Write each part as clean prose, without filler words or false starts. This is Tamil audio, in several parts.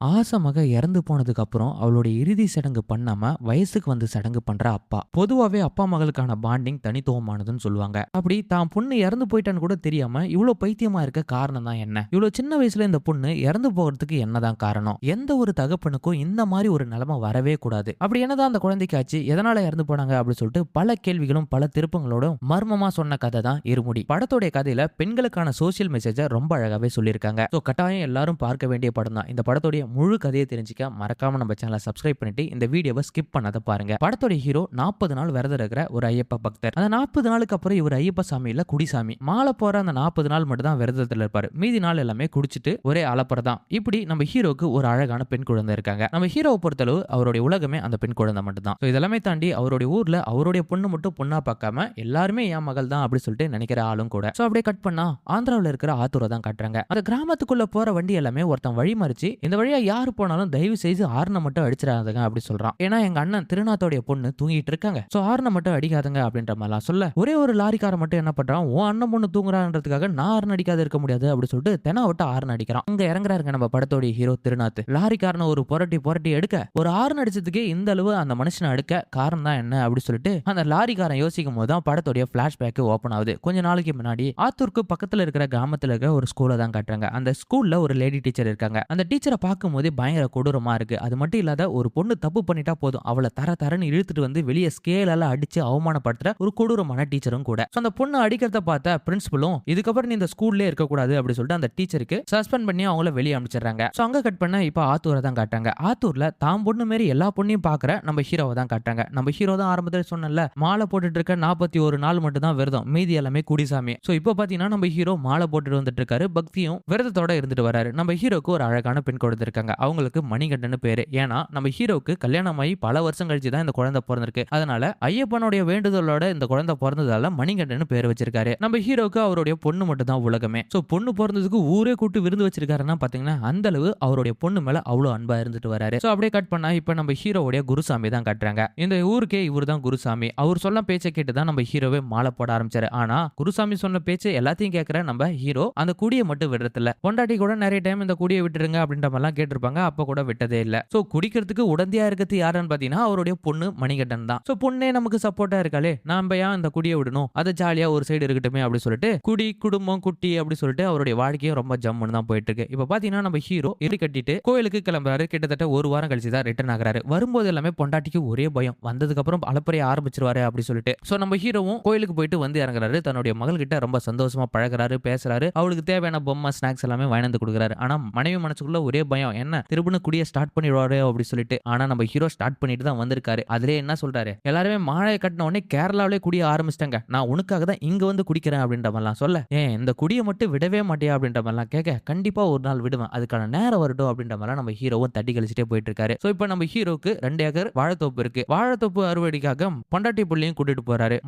ஆசை மக இறந்து போனதுக்கு அப்புறம் அவளுடைய இறுதி சடங்கு பண்ணாம வயசுக்கு வந்து சடங்கு பண்ற அப்பா. பொதுவாவே அப்பா மகளுக்கான பாண்டிங் தனித்துவமானதுன்னு சொல்லுவாங்க. அப்படி தான் பொண்ணு இறந்து போயிட்டான்னு கூட தெரியாம இவ்வளவு பைத்தியமா இருக்க காரணம் தான் என்ன? இவ்வளவு சின்ன வயசுல இந்த பொண்ணு இறந்து போகிறதுக்கு என்னதான் காரணம்? எந்த ஒரு தகப்பனுக்கும் இந்த மாதிரி ஒரு நிலைமை வரவே கூடாது. அப்படி என்னதான் அந்த குழந்தைக்கு ஆச்சு? எதனால இறந்து போனாங்க அப்படின்னு சொல்லிட்டு பல கேள்விகளும் பல திருப்பங்களோடும் மர்மமா சொன்ன கதை தான் இருமுடி. படத்துடைய கதையில பெண்களுக்கான சோசியல் மெசேஜ ரொம்ப அழகாவே சொல்லியிருக்காங்க. சோ கட்டாயம் எல்லாரும் பார்க்க வேண்டிய படம் தான். இந்த படத்துடைய முழு கதையை தெரிஞ்சுக்க மறக்காம நம்ம சேனலை சப்ஸ்கிரைப் பண்ணிட்டு இந்த வீடியோவை ஸ்கிப் பண்ணாத பாருங்க. படத்தோட ஹீரோ 40 நாள் விரதம் இருக்கிற ஒரு ஐயப்ப பக்தர். அந்த 40 நாளுக்கு அப்புறம் இவர் ஐயப்ப சாமி இல்ல குடிசாமி. மாலை போற அந்த 40 நாள் மட்டும் தான் விரதத்துல இருப்பாரு. மீதி நாள் எல்லாமே குடிச்சிட்டு ஒரே அலப்பறதான். இப்படி நம்ம ஹீரோக்கு ஒரு அழகான பெண் குழந்தை இருக்காங்க. நம்ம ஹீரோவை பொறுத்தளவு அவருடைய உலகமே அந்த பெண் குழந்தை மட்டும் தான். இதெல்லாமே தாண்டி அவருடைய ஊர்ல அவருடைய பொண்ணு மட்டும் பொண்ணா பார்க்காம எல்லாருமே என் மகள் தான் அப்படி சொல்லிட்டு நினைக்கிற ஆளும் கூட. சோ அப்படியே கட் பண்ணா ஆந்திராவில் இருக்கிற ஆத்தூரை தான் காட்டுறாங்க. அந்த கிராமத்துக்குள்ள போற வண்டி எல்லாமே ஒருத்தன் வழி மறிச்சு இந்த வழியா யாரு போனாலும் தயவு செய்து ஹார்னை மட்டும் அடிச்சிடாதங்க அப்படி சொல்றான். ஏன்னா எங்க அண்ணன் திருநாத்தோடைய பொண்ணு தூங்கிட்டு இருக்காங்க. சோ ஹார்னை மட்டும் அடிக்காதங்க அப்படின்ற மாதிரிலாம் சொல்ல ஒரே ஒரு லாரிக்கார மட்டும் என்ன பண்றான், உன் அண்ணன் பொண்ணு தூங்குறான்றதுக்காக நான் ஹார்ன் அடிக்காத இருக்க முடியாது அப்படி சொல்லிட்டு தெனா விட்டு ஹார்ன் அடிக்கிறான். அங்க இறங்குறாருங்க நம்ம படத்தோடைய ஹீரோ திருநாத். லாரிக்காரனை ஒரு புரட்டி புரட்டி எடுக்க ஒரு ஹார்ன் அடிச்சதுக்கே இந்த அளவு அந்த மனுஷனை அடுக்க காரணம் தான் என்ன அப்படி சொல்லிட்டு அந்த லாரிக்காரன் யோசிக்கும் போது தான் படத்தோடைய பிளாஷ்பேக் ஓபன் ஆகுது. கொஞ்ச நாளைக்கு முன்னாடி ஆத்தூருக்கு பக்கத்துல இருக்கிற கிராமத்துல இருக்கிற ஒரு ஸ்கூலை தான் காட்டுறாங்க. அந்த ஸ்கூல்ல ஒரு லேடி டீச்சர் இருக்காங்க. அந்த டீச்சரை பார்க்கும்போது பயங்கர கொடூரமா இருக்கு. அது மட்டும் இல்லாத ஒரு பொண்ணு தப்பு பண்ணிட்டா போதும் அவளை தர தரன்னு இழுத்துட்டு வந்து வெளியே ஸ்கேலால அடிச்சு அவமானப்படுத்துற ஒரு கொடூரமான டீச்சரும் கூட. அந்த பொண்ணு அடிக்கிறத பார்த்த பிரின்சிபலும் இதுக்கப்புறம் நீ இந்த ஸ்கூல்லே இருக்கக்கூடாது அப்படி சொல்லிட்டு அந்த டீச்சருக்கு சஸ்பெண்ட் பண்ணி அவங்கள வெளியே அனுப்பிச்சிடுறாங்க. அங்க கட் பண்ண இப்ப ஆத்தூரை தான் காட்டாங்க. ஆத்தூர்ல தாம் பொண்ணு மாரி எல்லா பொண்ணையும் பாக்குற நம்ம ஹீரோவை தான் காட்டாங்க. நம்ம ஹீரோ தான் ஆரம்பத்தில் சொன்னல மாலை போட்டுட்டு இருக்க 41 நாள் மட்டும் தான் விரதம், மீதி எல்லாமே குடிசாமி. சோ இப்போ பாத்தீங்கன்னா நம்ம ஹீரோ மாலை போட்டுட்டு வந்துட்டு இருக்காரு, பக்தியும் விரதத்தோட இருந்துட்டு வராரு. நம்ம ஹீரோக்கு ஒரு அழகான பெண் கொடுத்திருக்காங்க. அவங்களுக்கு மணிகண்டன் பேரு. ஏன்னா நம்ம ஹீரோக்கு கல்யாணம் ஆகி பல வருஷம் கழிச்சு தான் இந்த குழந்தை பிறந்திருக்கு. அதனால ஐயப்பனுடைய வேண்டுதலோட இந்த குழந்தை பிறந்ததால மணிகண்டன் பேர் வச்சிருக்காரு. நம்ம ஹீரோக்கு அவருடைய பொண்ணு மட்டும் தான் உலகமே. சோ பொண்ணு பிறந்ததுக்கு ஊரே கூட்டு விருந்து வச்சிருக்காருன்னா பாத்தீங்கன்னா அந்த அளவு அவருடைய பொண்ணு மேல அவ்வளவு அன்பா இருந்துட்டு வராரு. சோ அப்படியே கட் பண்ணா இப்ப நம்ம ஹீரோவுடைய குருசாமி தான் காட்டுறாங்க. இந்த ஊருக்கே இவர் தான் குருசாமி. அவர் சொல்ல பேச்சை கேட்டு தான் நம்ம ஹீரோவே மாலை போட ஆரம்பிச்சாரு. ஆனா குருசாமி சொன்ன பேச்சு எல்லாத்தையும் கேட்கிற நம்ம ஹீரோ அந்த குடியை மட்டும் விடுறதில்ல. பொண்டாட்டி கூட நிறைய டைம் இந்த குடியை விட்டுருங்க அப்படின்ற மாதிரிலாம் கேட்டிருப்பாங்க. அப்ப கூட விட்டதே இல்ல. சோ குடிக்கிறதுக்கு உடந்தையா இருக்கிறது யாருன்னு பாத்தீங்கன்னா அவருடைய பொண்ணு மணிகண்டன் தான். சோ பொண்ணே நமக்கு சப்போர்ட்டா இருக்காளே, நாம ஏன் இந்த குடியை விடணும், அதை ஜாலியா ஒரு சைடு இருக்கட்டுமே அப்படி சொல்லிட்டு குடி குடும்பம் குட்டி அப்படி சொல்லிட்டு அவருடைய வாழ்க்கையும் ரொம்ப ஜம்முன்னு தான் போயிட்டு இருக்கு. இப்ப பாத்தீங்கன்னா நம்ம ஹீரோ இரு கட்டிட்டு கோயிலுக்கு கிளம்புறாரு. கிட்டத்தட்ட ஒரு வாரம் கழிச்சு தான் ரிட்டர்ன் ஆகுறாரு. வரும்போது எல்லாமே பொண்டாட்டிக்கு ஒரே பயம், வந்ததுக்கு அப்புறம் அலப்பறைய ஆரம்பிச்சிருவாரு அப்படி சொல்லிட்டு. சோ நம்ம ஹீரோவும் கோயிலுக்கு போயிட்டு வந்து இறங்குறாரு. தன்னுடைய மகள் கிட்ட ரொம்ப சந்தோஷமா பழகுறாரு, பேசுறாரு. அவளுக்கு தேவையான பொம்மை ஸ்நாக்ஸ் எல்லாமே வாங்கி கொடுக்குறாரு. ஆனா மனைவி மனசுக்குள்ள ஒரே பயம், என்ன திரும்ப குடிய ஸ்டார்ட் பண்ணிடுவாரு அப்படி சொல்லிட்டு. ஆனா நம்ம ஹீரோ ஸ்டார்ட் பண்ணிட்டு தான் வந்திருக்காரு. அதுலயே என்ன சொல்றாரு, எல்லாருமே மாலையை கட்டின உடனே கேரளாவிலே குடிய ஆரம்பிச்சிட்டாங்க, நான் உனக்காக தான் இங்க வந்து குடிக்கிறேன் அப்படின்ற மாதிரிலாம் சொல்ல, ஏன் இந்த குடியை மட்டும் விடவே மாட்டியா அப்படின்ற மாதிரிலாம் கேட்க, கண்டிப்பா ஒரு நாள் விடுவேன், அதுக்கான நேரம் வரட்டும் அப்படின்ற மாதிரி நம்ம ஹீரோவும் தட்டி கழிச்சிட்டே போயிட்டு இருக்காரு. சோ இப்போ நம்ம ஹீரோக்கு 2 ஏக்கர் வாழைத்தோப்பு இருக்கு. வாழைத்தோப்பு அறுவடைக்காக பொண்டாட்டி புள்ளையும் கூட்டிட்டு போறாரு.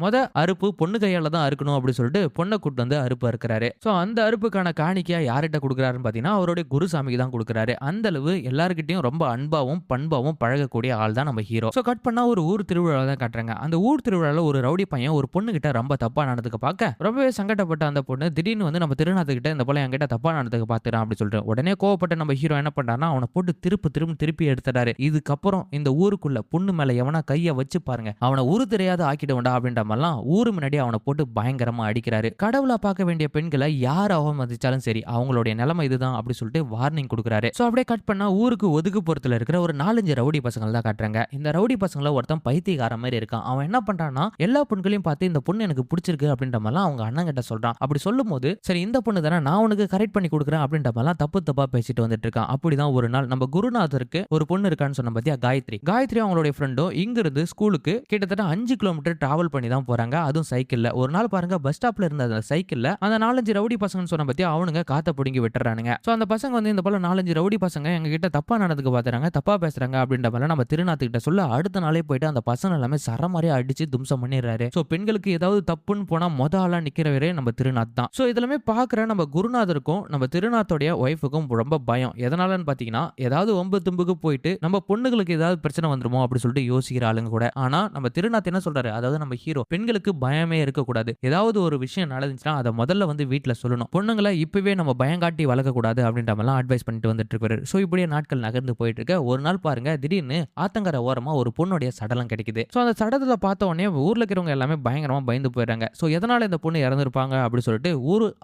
அறுப்பு பொண்ணு கையால தான் அறுக்கணும் அப்படி சொல்லிட்டு பொண்ணை கூட்டு வந்து அறுப்பு அறுக்கிறாரு. சோ அந்த அறுப்புக்கான காணிக்கையா யார்கிட்ட கொடுக்குறாருன்னு பாத்தீங்கன்னா அவருடைய குருசாமிக்கு தான் கொடுக்குறாரு. அந்த அளவு எல்லார்கிட்டயும் ரொம்ப அன்பாவும் பண்பாவும் பழகக்கூடிய ஆள் தான் நம்ம ஹீரோ. சோ கட் பண்ணா ஒரு ஊர் திருவிழா தான் காட்டுறாங்க. அந்த ஊர் திருவிழால ஒரு ரவுடி பையன் ஒரு பொண்ணு கிட்ட ரொம்ப தப்பா நடந்துக்க பார்க்க ரொம்பவே சங்கடப்பட்ட அந்த பொண்ணு திடீர்னு வந்து நம்ம திருநாத்து கிட்ட இந்த போல என்கிட்ட தப்பா நடந்துக்க பாத்துறான் அப்படி சொல்லிட்டு உடனே கோவப்பட்ட நம்ம ஹீரோ என்ன பண்றாருன்னா அவனை போட்டு திருப்பி எடுத்துறாரு. இதுக்கப்புறம் இந்த ஊருக்குள்ள பொண்ணு மேல எவனா கைய வச்சு பாருங்க அவனை ஊரு தெரியாத ஆக்கிடுவா அப்படின்ற மாதிரிலாம் ஊரு முன்னாடி அவனை போட்டு பயங்கரமா அடிக்கிறாரு. கடவுளா பார்க்க வேண்டிய பெண்களை யார் அவமதிச்சாலும் சரி அவங்களுடைய நிலைமை இதுதான் அப்படி சொல்லிட்டு வார்னிங் கொடுக்குறாரு. சோ அப்படியே கட் பண்ணா ஊருக்கு ஒதுக்குப்புறத்துல இருக்கிற ஒரு 4-5 ரவுடி பசங்க தான் காட்டுறாங்க. இந்த ரவுடி பசங்கள ஒருத்தன் பைத்தியக்கார மாதிரி இருக்கான். அவன் என்ன பண்றான்னா எல்லா பொண்ணுகளையும் பார்த்து இந்த பொண்ணு எனக்கு பிடிச்சிருக்கு அப்படின்ற மாதிரிலாம் அவங்க அண்ணன் கிட்ட சொல்றான். அப்படி சொல்லும் போது சரி இந்த பொண்ணு தானே நான் உனக்கு கரெக்ட் பண்ணி கொடுக்குறேன் அப்படின்ற மாதிரிலாம் தப்பா பேசிட்டு வந்துட்டு இருக்கான். அப்படிதான் ஒரு நாள் நம்ம குருநாதருக்கு ஒரு பொண்ணு இருக்கான்னு சொன்ன பத்தியா காயத்ரி அவங்களுடைய ஃப்ரெண்டும் இங்க இருந்து ஸ்கூலுக்கு கிட்டத்தட்ட 5 கிலோமீட்டர் டிராவல் பண்ணி தான் போறாங்க. அதுவும் சைக்கிள்ல. ஒரு நாள் பாருங்க பஸ் ஸ்டாப்ல இருந்த அந்த சைக்கிள்ல அந்த 4-5 ரவுடி பசங்கன்னு சொன்ன பத்தியா அவனுங்க காத்த புடுங்கி விட்டுறானுங்க. சோ அந்த பசங்க வந்து இந்த போல 4-5 ரவுடி பசங்க எங்க கிட்ட தப்பா நடந்துக்க பாத்துறாங்க, தப்பா பேசுறாங்க அப்படின்ற மாதிரி நம்ம திருநாத்து கிட்ட சொல்ல அடுத்த நாளே போயிட்டு அந்த பசங்க எல்லாமே சரமாரியா அடிச்சு தும்சம் பண்ணிடுறாரு. சோ பெண்களுக்கு ஏதாவது தப்புன்னு போனா ஆளா நிக்கிறவரே நம்ம திருநாத் தான். சோ இதெல்லாமே பாக்குற நம்ம குருநாதருக்கும் நம்ம திருநாத்தோடைய ஒய்ஃபுக்கும் ரொம்ப பயம். எதனாலன்னு பாத்தீங்கன்னா ஏதாவது வம்பு தும்புக்கு போயிட்டு நம்ம பொண்ணுகளுக்கு ஏதாவது பிரச்சனை வந்துருமோ அப்படி சொல்லிட்டு யோசிக்கிற ஆளுங்க கூட. ஆனா நம்ம திருநாத் என்ன சொல்றாரு, அதாவது நம்ம ஹீரோ பெண்களுக்கு பயமே இருக்க கூடாது, ஏதாவது ஒரு விஷயம் நடந்துச்சுன்னா அதை முதல்ல வந்து வீட்டுல சொல்லணும், பொண்ணுங்களை இப்பவே நம்ம பயம் காட்டி வளர்க்க கூடாது அப்படின்ற மாதிரி அட்வைஸ் பண்ணிட்டு வந்துட்டு இருக்காரு. ஆரம்பிக்கிறாரு. சோ இப்படியே நாட்கள் நகர்ந்து போயிட்டு இருக்க ஒரு நாள் பாருங்க திடீர்னு ஆத்தங்கரை ஓரமா ஒரு பொண்ணுடைய சடலம் கிடைக்குது. சோ அந்த சடலத்தை பார்த்த உடனே ஊர்ல இருக்கிறவங்க எல்லாமே பயங்கரமா பயந்து போயிடுறாங்க. சோ எதனால இந்த பொண்ணு இறந்திருப்பாங்க அப்படி சொல்லிட்டு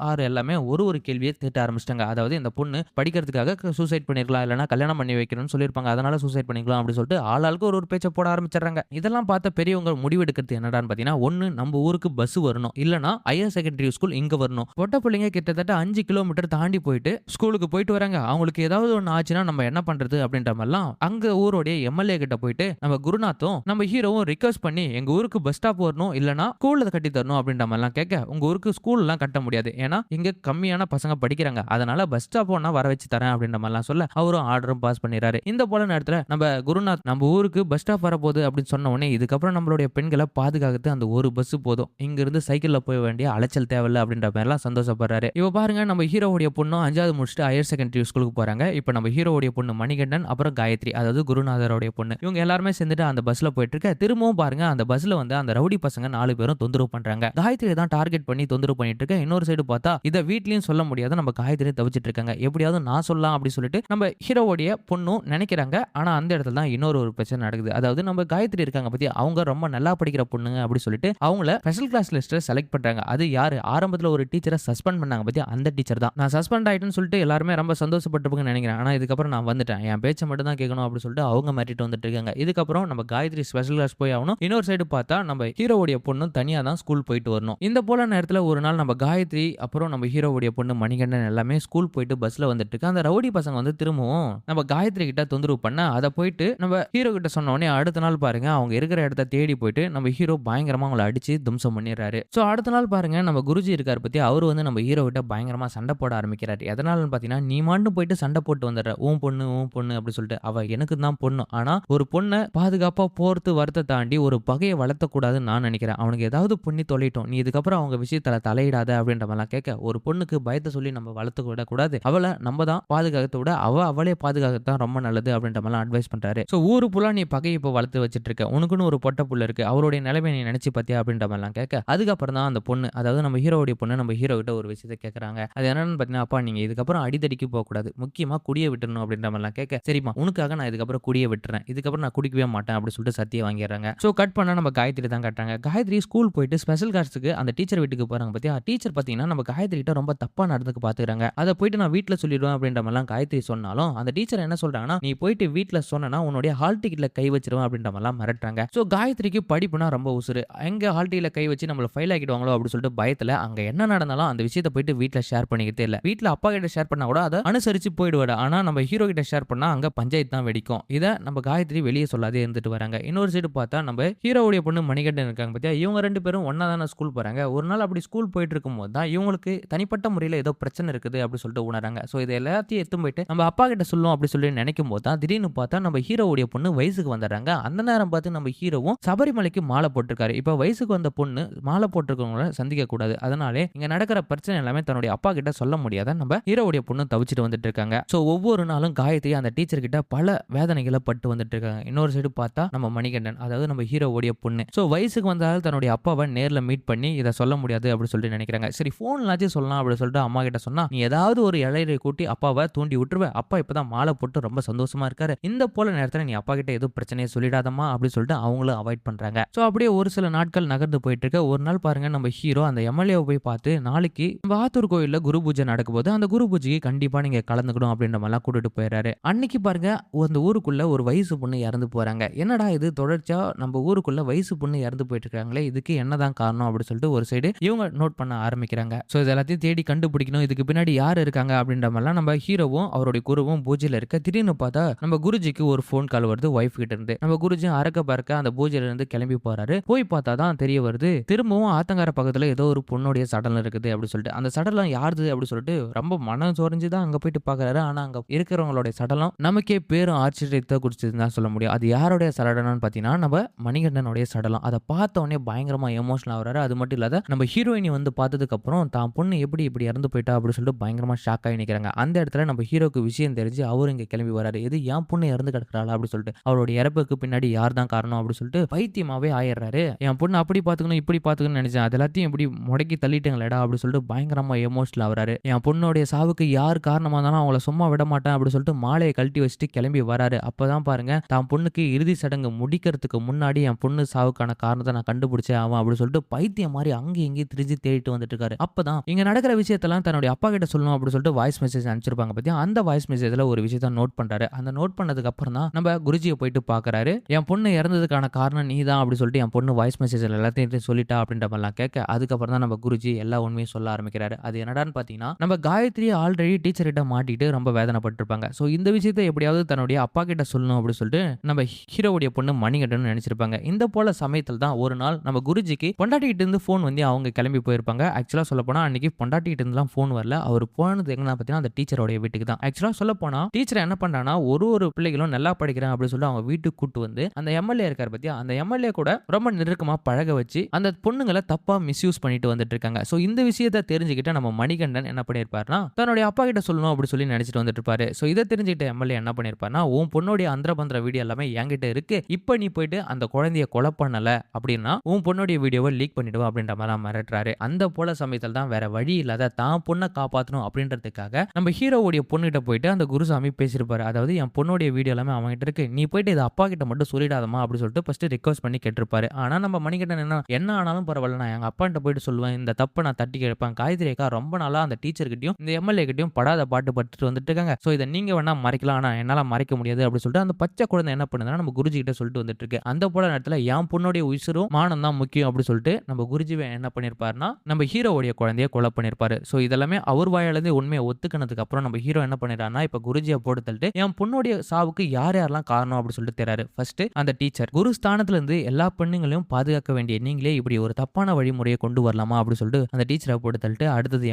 ஆறு எல்லாமே ஒரு கேள்வியை கேட்க ஆரம்பிச்சிட்டாங்க. அதாவது இந்த பொண்ணு படிக்கிறதுக்காக சூசைட் பண்ணிருக்கலாம், இல்லனா கல்யாணம் பண்ணி வைக்கணும்னு சொல்லிருப்பாங்க, அதனால சூசைட் பண்ணிக்கலாம் அப்படி சொல்லிட்டு ஆளாளுக்கு ஒரு பேச்ச போட ஆரம்பிச்சிடுறாங்க. இதெல்லாம் பார்த்த பெரியவங்க முடிவெடுக்கிறது என்னடான்னு பாத்தீங்கன்னா, ஒண்ணு நம்ம ஊருக்கு பஸ் வரணும், இல்லனா ஹையர் செகண்டரி ஸ்கூல் இங்க வரணும். பொட்ட பிள்ளைங்க கிட்டத்தட்ட 5 கிலோமீட்டர் தாண்டி போயிட்டு ஸ்கூலுக்கு போயிட்டு வராங்க. அவங்களுக்கு ஏதாவது ஒண்ணு ஆச்சுன்னா நம்ம என்ன பண்றது அப்படின்ற மாதிரிலாம் அங்க ஊருடைய எம்எல்ஏ கிட்ட போயிட்டு நம்ம குருநாத்தும் நம்ம ஹீரோவும் ரிக்வெஸ்ட் பண்ணி எங்க ஊருக்கு பஸ் ஸ்டாப் வரணும், இல்லனா ஸ்கூல்ல கட்டி தரணும் அப்படின்ற மாதிரிலாம் கேட்க, உங்க ஊருக்கு ஸ்கூல் எல்லாம் கட்ட முடியாது, ஏன்னா இங்க கம்மியான பசங்க படிக்கிறாங்க, அதனால பஸ் ஸ்டாப் ஒண்ணா வர வச்சு தரேன் அப்படின்ற மாதிரிலாம் சொல்ல அவரும் ஆர்டரும் பாஸ் பண்ணிடுறாரு. இந்த போல நேரத்துல நம்ம குருநாத் நம்ம ஊருக்கு பஸ் ஸ்டாப் வரப்போகுது அப்படின்னு சொன்ன உடனே இதுக்கப்புறம் நம்மளுடைய பெண்களை பாதுகாக்கிறது அந்த ஒரு பஸ் போதும், இங்க இருந்து சைக்கிள்ல போக வேண்டிய அலைச்சல் தேவையில்ல அப்படின்ற மாதிரிலாம் சந்தோஷப்படுறாரு. இப்ப பாருங்க நம்ம ஹீரோவுடைய பொண்ணும் 5வது முடிச்சுட்டு ஹையர் செகண்டரி ஸ்கூலுக்கு போறாங்க. இப்ப நம்ம ஹீரோவுடைய பொண்ணு மணிகண்டன் அப்புறம் காயத்ரி, அதாவது குருநாதருடைய பொண்ணு, இவங்க எல்லாருமே சேர்ந்துட்டு அந்த பஸ்ல போயிட்டு இருக்க திரும்பவும் பாருங்க அந்த பஸ்ல வந்து அந்த ரவுடி பசங்க 4 பேரும் தொந்தரவு பண்றாங்க. காயத்ரி தான் டார்கெட் பண்ணி தொந்தரவு பண்ணிட்டு இருக்க. இன்னொரு சைடு பார்த்தா இதை வீட்லயும் சொல்ல முடியாத நம்ம காயத்ரி தவிச்சிட்டு இருக்காங்க. எப்படியாவது நான் சொல்லலாம் அப்படி சொல்லிட்டு நம்ம ஹீரோவுடைய பொண்ணும் நினைக்கிறாங்க. ஆனா அந்த இடத்துல தான் இன்னொரு பிரச்சனை நடக்குது. அதாவது நம்ம காயத்ரி இருக்காங்க பத்தி, அவங்க ரொம்ப நல்லா படிக்கிற பொண்ணுங்க அப்படி சொல்லிட்டு அவங்கள ஸ்பெஷல் கிளாஸ் லிஸ்ட்ல செலக்ட் பண்றாங்க. அது யாரு, ஆரம்பத்துல ஒரு டீச்சரை சஸ்பெண்ட் பண்ணாங்க பத்தி அந்த டீச்சர் தான். நான் சஸ்பெண்ட் ஆயிட்டேன்னு சொல்லிட்டு எல்லாருமே ரொம்ப சந்தோஷப்பட்டிருப்பாங்கன்னு நினைக்கிறேன். ஆனா இதுக்கப்புறம் நான் வந்துட்டேன், என் பேச்சை மட்டும் தான் கேட்கணும் அப்படி சொல்லிட்டு அவங்க மாட்டிட்டு வந்துட்டு இருக்காங்க. இதுக்கப்புறம் நம்ம காயத்ரி ஸ்பெஷல் கிளாஸ் போய் ஆகணும். இன்னொரு சைடு பார்த்தா நம்ம ஹீரோவுடைய பொண்ணும் தனியா தான் ஸ்கூல் போயிட்டு வரணும். இந்த போல நேரத்துல ஒரு நாள் நம்ம காயத்ரி அப்புறம் நம்ம ஹீரோவுடைய பொண்ணு மணிகண்டன் எல்லாமே ஸ்கூல் போயிட்டு பஸ்ல வந்துட்டு இருக்கு. அந்த ரவுடி பசங்க வந்து திரும்பவும் நம்ம காயத்ரி கிட்ட தொந்தரவு பண்ண அதை போயிட்டு நம்ம ஹீரோ கிட்ட சொன்ன உடனே அடுத்த நாள் பாருங்க அவங்க இருக்கிற இடத்த தேடி போயிட்டு நம்ம ஹீரோ பயங்கரமா அவங்களை அடிச்சு தும்சம் பண்ணிடுறாரு. சோ அடுத்த நாள் பாருங்க நம்ம குருஜி இருக்காரு பத்தி, அவர் வந்து நம்ம ஹீரோ கிட்ட பயங்கரமா சண்டை போட ஆரம்பிக்கிறாரு. எதனாலன்னு பாத்தீங்கன்னா, நீ மாட்டு போயிட்டு சண்டை போட்டு வந்துடுற, உன் பொண்ணு அப்படி சொல்லிட்டு, அவ எனக்கு தான் பொண்ணு, ஆனா ஒரு பொண்ணை பாதுகாப்பா போறது வரத்தை தாண்டி ஒரு பகையை வளர்த்த கூடாதுன்னு நான் நினைக்கிறேன், அவனுக்கு ஏதாவது பண்ணி தொலைட்டோம், நீ இதுக்கப்புறம் அவங்க விஷயத்துல தலையிடாத அப்படின்ற மாதிரிலாம் கேட்க, ஒரு பொண்ணுக்கு பயத்தை சொல்லி நம்ம வளர்த்து விட கூடாது, அவளை நம்ம தான் பாதுகாக்கத்தை விட அவளே பாதுகாக்கத்தான் ரொம்ப நல்லது அப்படின்ற மாதிரிலாம் அட்வைஸ் பண்றாரு. சோ ஊரு புல்லா நீ பகையை இப்போ வளர்த்து வச்சிட்டு இருக்க, உனக்குன்னு ஒரு பொட்ட புள்ள இருக்கு, அவருடைய நிலைமை நீ நினைச்சு பாத்தியா அப்படின்ற மாதிரிலாம் கேட்க, அதுக்கப்புறம் தான் அந்த பொண்ணு, அதாவது நம்ம ஹீரோவுடைய பொண்ணு நம்ம ஹீரோ கிட்ட ஒரு விஷயத்தை கேட்கறாங்க. அது என்னன்னு பாத்தீங்கன்னா, அப்பா நீங்க இதுக்கப்புறம் அடிதடிக்கு போக கூடாது, முக்கியமா குடியை விட்டுறணும் அப்படின்ற மாதிரிலாம் கேட்க, சரிம்மா உனக்காக நான் இதுக்கப்புறம் குடியை விட்டுறேன், இதுக்கப்புறம் நான் குடிக்கவே மாட்டேன் அப்படி சொல்லிட்டு சத்தியம் வாங்கிடுறாங்க. சோ கட் பண்ணா நம்ம காயத்ரி தான் கட்டுறாங்க. காயத்ரி ஸ்கூல் போயிட்டு ஸ்பெஷல் கிளாஸுக்கு அந்த டீச்சர் வீட்டுக்கு போறாங்க பத்தியா, டீச்சர் பாத்தீங்கன்னா நம்ம காயத்ரி கிட்ட ரொம்ப தப்பா நடந்துக்கு பாத்துக்கிறாங்க. அதை போயிட்டு நான் வீட்டுல சொல்லிடுவேன் அப்படின்ற மாதிரிலாம் காயத்ரி சொன்னாலும் அந்த டீச்சர் என்ன சொல்றாங்கன்னா, நீ போயிட்டு வீட்டுல சொன்னா உன்னுடைய ஹால் டிக்கெட்ல கை வச்சிருவேன் அப்படின்ற மாதிரிலாம் மிரட்டுறாங்க. சோ காயத்ரிக்கு படிப்புனா ரொம்ப உசுறு, எங்க ஹால் டிக்கெட்ல கை வச்சு நம்மள ஃபைல் ஆக்கிடுவாங்களோ அப்படி சொல்லிட்டு பயத்துல அங்க என்ன நடந்தாலும் அந்த விஷயத்தை போயிட்டு வீட்டுல ஷேர் பண்ணிக்கிட்டே இல்ல. வீட்டுல அப்பா கிட்ட ஷேர் பண்ணா கூட அதை அனுசரிச்சு போயிடுவாரு. ஆனா நம்ம ஹீரோ கிட்ட ஷேர் பண்ணா அங்க பஞ்சாயத்து தான் வெடிக்கும். இதை நம்ம காயத்ரி வெளியே சொல்லாதே இருந்துட்டு வராங்க. இன்னொரு சைடு பார்த்தா நம்ம ஹீரோவுடைய பொண்ணு மணிகண்டன் இருக்காங்க பத்தியா, இவங்க 2 பேரும் ஒன்னா தானே ஸ்கூல் போறாங்க. ஒரு நாள் அப்படி ஸ்கூல் போயிட்டு இருக்கும் போது தான் இவங்களுக்கு தனிப்பட்ட முறையில் ஏதோ பிரச்சனை இருக்குது அப்படி சொல்லிட்டு உணராங்க. சோ இது எல்லாத்தையும் எடுத்து போயிட்டு நம்ம அப்பா கிட்ட சொல்லுவோம் அப்படி சொல்லி நினைக்கும் போது தான் திடீர்னு பார்த்தா நம்ம ஹீரோவுடைய பொண்ணு வயசுக்கு வந்துடுறாங்க. அந்த நேரம் பார்த்து நம்ம ஹீரோவும் சபரிமலைக்கு மாலை போட்டிருக்காரு. இப்ப வயசுக்கு வந்த பொண்ணு மாலை போட்டிருக்கவங்கள சந்திக்க கூடாது, அதனாலே இங்க நடக்கிற பிரச்சனை எல்லாமே தன்னுடைய அப்பா கிட்ட சொல்ல முடியாத நம்ம ஹீரோவுடைய பொண்ணு தவிச்சிட்டு வந்துட்டு இருக்காங்க. சோ ஒவ்வொரு நாளும் காயத்ரி அந்த டீச்சர் கிட்ட பல வேதனைகளை பட்டு வந்துட்டு இருக்காங்க. இன்னொரு சைடு பார்த்தா நம்ம மணிகண்டன், அதாவது நம்ம ஹீரோவுடைய பொண்ணு, சோ வயசுக்கு வந்தாலும் தன்னுடைய அப்பாவை நேர்ல மீட் பண்ணி இதை சொல்ல முடியாது அப்படி சொல்லிட்டு நினைக்கிறாங்க. சரி போன்லாச்சும் சொல்லலாம் அப்படி சொல்லிட்டு அம்மா கிட்ட சொன்னா, நீ ஏதாவது ஒரு இளையரை கூட்டி அப்பாவை தூண்டி விட்டுருவ, அப்பா இப்பதான் மாலை போட்டு ரொம்ப சந்தோஷமா இருக்காரு, இந்த போல நேரத்துல நீ அப்பா கிட்ட எதுவும் பிரச்சனையை சொல்லிடாதம்மா அப்படி சொல்லிட்டு அவங்களும் அவாய்ட் பண்றாங்க. சோ அப்படியே ஒரு சில நாட்கள் நகர்ந்து போயிட்டு இருக்க. ஒரு நாள் பாருங்க நம்ம ஹீரோ அந்த எம்எல்ஏவை போய் பார்த்து, நாளைக்கு நம்ம ஆத்தூர் கோயில்ல குரு பூஜை நடக்கும் போது அந்த குரு பூஜைக்கு கண்டிப்பா நீங்க கலந்துக்கணும் அப்படின்ற மாதிரிலாம் கூட்டிட்டு போயிடுறாரு. அன்னைக்கு பாருங்க அந்த ஊருக்குள்ள ஒரு வயசு பொண்ணு இறந்து போறாங்க. என்னடா இது தொடர்ச்சியா நம்ம ஊருக்குள்ள வயசு பொண்ணு இறந்து போயிட்டு இருக்காங்களே, இதுக்கு என்னதான் காரணம் அப்படின்னு சொல்லிட்டு ஒரு சைடு இவங்க நோட் பண்ண ஆரம்பிக்கிறாங்க. சோ இது எல்லாத்தையும் தேடி கண்டுபிடிக்கணும், இதுக்கு பின்னாடி யார் இருக்காங்க அப்படின்ற மாதிரிலாம் நம்ம ஹீரோவும் அவருடைய குருவும் பூஜையில இருக்க. திடீர்னு பார்த்தா நம்ம குருஜிக்கு ஒரு போன் கால் வருது ஒய்ஃப் கிட்ட இருந்து. நம்ம குருஜி அறக்க பறக்க அந்த பூஜையில இருந்து கிளம்பி போறாரு. போய் பார்த்தா தான் தெரிய வருது, திரும்பவும் ஆத்தங்கர பக்கத்துல ஏதோ ஒரு பொண்ணுடைய சடலம் இருக்குது அப்படி சொல்லிட்டு. அந்த சடலம் யாருது அப்படி சொல்லிட்டு ரொம்ப மனம் சோர்ந்து தான் அங்க போயிட்டு பாக்குறாரு. ஆனா அங்க இருக்கிறவங்களுடைய சடலம் நமக்கே பேரும் ஆச்சரியத்தை குறிச்சதுன்னு தான் சொல்ல முடியும். அது யாருடைய சடலம்னு பாத்தீங்கன்னா நம்ம மணிகண்டனுடைய சடலம். அதை பார்த்த உடனே பயங்கரமா எமோஷனல் ஆகுறாரு. அது மட்டும் இல்லாத நம்ம ஹீரோயினி வந்து பார்த்ததுக்கு அப்புறம் தான் பொண்ணு இப்படி இறந்து போயிட்டா அப்படின்னு சொல்லிட்டு பயங்கரமா ஷாக் ஆகி நிக்கிறாங்க. அந்த இடத்துல நம்ம ஹீரோக்கு விஷயம் தெரிஞ்சு அவரு இங்க கிளம்பி வராரு. இது என் பொண்ணு இறந்து கிடக்குறாளா அப்படி சொல்லிட்டு, அவருடைய இறப்புக்கு பின்னாடி யார் தான் காரணம் அப்படி சொல்லிட்டு பைத்தியமாவே ஆயிடுறாரு. என் பொண்ணு அப்படி பாத்துக்கணும் இப்படி பாத்துக்கணும்னு நினைச்சேன், அது எல்லாத்தையும் இப்படி முடக்கி தள்ளிட்டேங்களேடா அப்படி சொல்லிட்டு பயங்கரமா எமோஷனல் ஆகுறாரு. என் பொண்ணுடைய சாவுக்கு யார் காரணமா இருந்தாலும் அவங்கள சும்மா விட மாட்டேன் அப்படின்னு சொல்லிட்டு மாலையை கழட்டி வச்சுட்டு கிளம்பி வராரு. அப்பதான் பாருங்க தான் பொண்ணுக்கு இறுதி சடங்கு முடிக்கிறதுக்கு முன்னாடி என் பொண்ணு சாவுக்கான காரணத்தை நான் கண்டுபிடிச்சே ஆவேன் அப்படின்னு சொல்லிட்டு பைத்தியம் மாதிரி அங்கேயும் இங்கேயும் திரிஞ்சு தேடிட்டு வந்துட்டு இருக்காரு. அப்பதான் இங்க நடக்கிற விஷயத்தெல்லாம் தன்னுடைய அப்பா கிட்ட சொல்லணும் அப்படின்னு சொல்லிட்டு வாய்ஸ் மெசேஜ் அனுப்பிச்சிருப்பாங்க பத்தியா. அந்த வாய்ஸ் மெசேஜ்ல ஒரு விஷயத்த நோட் பண்றாரு. அந்த நோட் பண்ணதுக்கு அப்புறம் தான் நம்ம குருஜியை போயிட்டு பாக்குறாரு. என் பொண்ணு இறந்ததுக்கான காரணம் நீ தான் அப்படின்னு சொல்லிட்டு என் பொண்ணு வாய்ஸ் மெசேஜ்ல எல்லாத்தையும் சொல்லிட்டா அப்படின்ற மாதிரிலாம் கேட்க அதுக்கப்புறம் தான் நம்ம குருஜி எல்லா உண்மையும் சொல்ல ஆரம்பிக்கிறாரு. அது என்னடான்னு பாத்தீங்கன்னா நம்ம காயத்ரி ஆல்ரெடி டீச்சர் கிட்ட மாட்டிட்டு ரொம்ப வேதனைப்பட்டிருப்பாங்க. சோ இந்த விஷயத்தை எப்படியாவது தன்னுடைய அப்பா கிட்ட சொல்லணும் அப்படின்னு சொல்லிட்டு நம்ம ஹீரோவுடைய பொண்ணு மணிகண்டன் நினைச்சிருப்பாங்க. இந்த போல சமயத்தில் தான் ஒரு நாள் நம்ம குருஜிக்கு பொண்டாட்டிகிட்ட இருந்து போன் வந்து அவங்க கிளம்பி போயிருப்பாங்க. ஆக்சுவலா சொல்ல போனா அன்னைக்கு பொண்டாட்டிகிட்ட இருந்துலாம் போன் வரல. அவர் போனது எங்கன்னா பாத்தீங்கன்னா அந்த டீச்சரோட வீட்டுக்கு தான். ஆக்சுவலா சொல்ல போனா டீச்சர் என்ன பண்றாங்கன்னா ஒரு பிள்ளைகளும் நல்லா படிக்கிறேன் அப்படின்னு சொல்லி அவங்க வீட்டுக்கு கூட்டு வந்து அந்த எம்எல்ஏ இருக்காரு பத்தியா, அந்த எம்எல்ஏ கூட ரொம்ப நெருக்கமா பழக வச்சு அந்த பொண்ணுங்களை தப்பா மிஸ்யூஸ் பண்ணிட்டு வந்துட்டு இருக்காங்க. சோ இந்த விஷயத்தை தெரிஞ்சுக்கிட்ட நம்ம மணிகண்டன் என்ன பண்ணிருப்பாருன்னா தன்னுடைய அப்பா கிட்ட சொல்லணும் அப்படி சொல்லி நினைச்சிட்டு வந்துட்டு இருப்பாரு. சோ இதை தெரிஞ்சுக்கிட்ட எம்எல்ஏ என்ன பண்ணிருப்பாருன்னா உன் பொண்ணுடைய அந்தரபந்திர வீடியோ எல்லாமே என்கிட்ட இருக்கு, இப்ப நீ போயிட்டு அந்த குழந்தைய கொலை பண்ணல அப்படின்னா உன் பொண்ணுடைய வீடியோவை லீக் பண்ணிடுவா அப்படின்ற மாதிரி மிரட்டுறாரு. அந்த போல சமயத்தில் தான் வேற வழி இல்லாத தான் பொண்ணை காப்பாற்றணும் அப்படின்றதுக்காக நம்ம ஹீரோவுடைய பொண்ணுகிட்ட போயிட்டு அந்த குருசாமி பேசியிருப்பாரு. அதாவது என் பொண்ணுடைய வீடியோ எல்லாமே அவங்ககிட்ட இருக்கு, நீ போயிட்டு இதை அப்பா கிட்ட மட்டும் சொல்லிடாதமா அப்படின்னு சொல்லிட்டு ஃபர்ஸ்ட் ரிக்வஸ்ட் பண்ணி கேட்டிருப்பாரு. ஆனா நம்ம மணிகண்டன் என்ன ஆனாலும் பரவாயில்ல, நான் எங்க அப்பா கிட்ட போயிட்டு சொல்லுவேன், இந்த தப்பை நான் தட்டி கேட்பேன். காயத்ரி அக்கா ரொம்ப நாளா அந்த டீச்சர் கிட்டயும் இந்த எம்எல்ஏ கிட்டயும் படாத பாட்டு பட்டுட்டு வந்துட்டு இருக்காங்க. சோ இதை நீங்க வேணா மறைக்கலாம், ஆனா என்னால மறைக்க முடியாது அப்படின்னு சொல்லிட்டு அந்த பச்சை குழந்தை என்ன பண்ணுதுன்னா நம்ம குருஜி கிட்ட சொல்லிட்டு வந்துட்டு இருக்கு. அந்த போல நேரத்துல என் பொண்ணுடைய உயிரும் மானம் தான் முக்கியம் அப்படின்னு சொல்லிட்டு நம்ம குருஜி என்ன பண்ணிருப்பாருன்னா நம்ம ஹீரோவுடைய குழந்தைய கொலை பண்ணிருப்பாரு. சோ இதெல்லாமே அவர் வாயாலிருந்து உண்மையை ஒத்துக்கினதுக்கு அப்புறம் நம்ம ஹீரோ என்ன பண்ணிடுறாருன்னா இப்ப குருஜியை போட்டு தள்ளிட்டு என் பொண்ணுடைய சாவுக்கு யார் யாரெல்லாம் காரணம் அப்படின்னு சொல்லிட்டு தெரியாரு. ஃபர்ஸ்ட் அந்த டீச்சர் குரு ஸ்தானத்துல இருந்து எல்லா பெண்ணுங்களையும் பாதுகாக்க வேண்டிய நீங்களே இப்படி ஒரு தப்பான வழிமுறையை கொண்டு வரலாமா அப்படின்னு சொல்லிட்டு அந்த டீச்சரை போட்டு தள்ளிட்டு அடுத்தது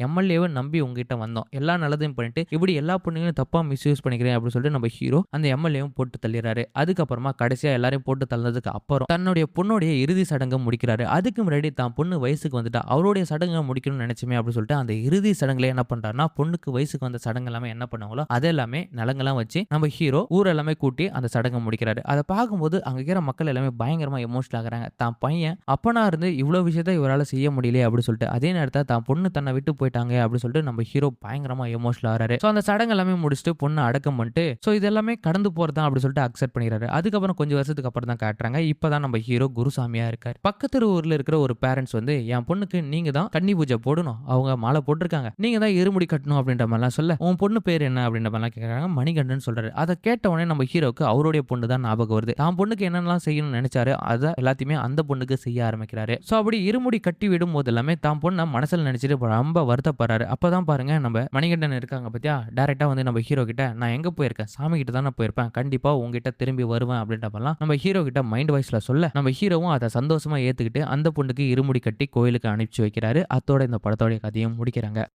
எம்எல்ஏவை நம்பி உங்ககிட்ட வந்தோம், எல்லா நல்லதையும் பண்ணிட்டு இப்படி எல்லா பொண்ணுங்களையும் தப்பா மிஸ்யூஸ் பண்ணிக்கிறேன் அப்படின்னு சொல்லிட்டு நம்ம ஹீரோ அந்த எம்எல்ஏவும் போட்டு தள்ளிடுறாரு. அதுக்கப்புறமா கடைசியா எல்லாரையும் போட்டு தள்ளதுக்கு அப்புறம் தன்னுடைய பொண்ணுடைய இறுதி சடங்கை முடிக்கிறாரு. அதுக்கு முன்னாடி தான் பொண்ணு வயசுக்கு வந்துட்டா அவருடைய சடங்கை முடிக்கணும்னு நினைச்சுமே அப்படின்னு சொல்லிட்டு அந்த இறுதி சடங்குல என்ன பண்றாருன்னா பொண்ணுக்கு வயசுக்கு வந்த சடங்கு எல்லாமே என்ன பண்ணுவாங்களோ அதெல்லாமே நலங்கெல்லாம் வச்சு நம்ம ஹீரோ ஊர் எல்லாமே கூட்டி அந்த சடங்கை முடிக்கிறாரு. அதை பார்க்கும்போது அங்க இருக்கிற மக்கள் எல்லாமே பயங்கரமா எமோஷனல் ஆகுறாங்க. தான் பையன் அப்பனா இருந்து இவ்வளவு விஷயத்த இவரால் செய்ய முடியல அப்படின்னு சொல்லிட்டு அதே நேரத்தில் தான் பொண்ணு தன்னை விட்டு போயிட்டாங்க அப்படின்னு சொல்லிட்டு நம்ம ஹீரோ பயங்கரமா எமோஷனல் ஆகிறாரு. ஸோ அந்த சடங்கு எல்லாமே முடிச்சுட்டு பொண்ணு அடக்கம் பண்ணிட்டு ஸோ இது எல்லாமே கடந்து போறதா அப்படின்னு சொல்லிட்டு அக்செப்ட் பண்ணிக்கிறாரு. அதுக்கப்புறம் கொஞ்சம் வருஷத்துக்கு அப்புறம் தான் காட்டுறாங்க இப்பதான் நம்ம ஹீரோ குருசாமியா இருக்காரு. பக்கத்து ஊர்ல இருக்கிற ஒரு பேரண்ட்ஸ் வந்து என் பொண்ணுக்கு நீங்க தான் கன்னி பூஜை போடணும், அவங்க மாலை போட்டிருக்காங்க, நீங்க தான் இருமுடி கட்டணும் அப்படின்ற மாதிரிலாம் சொல்ல உன் பொண்ணு பேர் என்ன அப்படின்ற மாதிரிலாம் கேட்கறாங்க. மணிகண்டன் சொல்றாரு. அதை கேட்ட உடனே நம்ம ஹீரோக்கு அவருடைய பொண்ணு தான் ஞாபகம் வருது. தான் பொண்ணுக்கு என்னென்னலாம் செய்யணும்னு நினைச்சாரு அதை எல்லாத்தையுமே அந்த பொண்ணுக்கு செய்ய ஆரம்பிக்கிறாரு. ஸோ அப்படி இருமுடி கட்டி விடும் போது எல்லாமே தான் பொண்ணை மனசில் நினைச்சிட்டு ரொம்ப வருத்தப்படுறாரு. அப்பதான் பாருங்க நம்ம மணிகண்டன் இருக்காங்க பத்தியா, டைரக்டா வந்து நம்ம ஹீரோ கிட்ட நான் எங்க போயிருக்கேன், சாமி கிட்ட தான் நான் போயிருப்பேன், கண்டிப்பா உங்ககிட்ட திரும்பி வருவேன் அப்படின்ற மாதிரிலாம் நம்ம ஹீரோ கிட்ட மைண்ட் வாய்ஸ்ல சொல்ல நம்ம ஹீரோவும் அதை சந்தோஷமா ஏத்துக்கிட்டு அந்த பொண்ணுக்கு இருமுடி கட்டி கோயிலுக்கு அனுப்பிச்சு வைக்கிறாரு. அத்தோட இந்த படத்தோட கதையும் முடிக்கிறாங்க.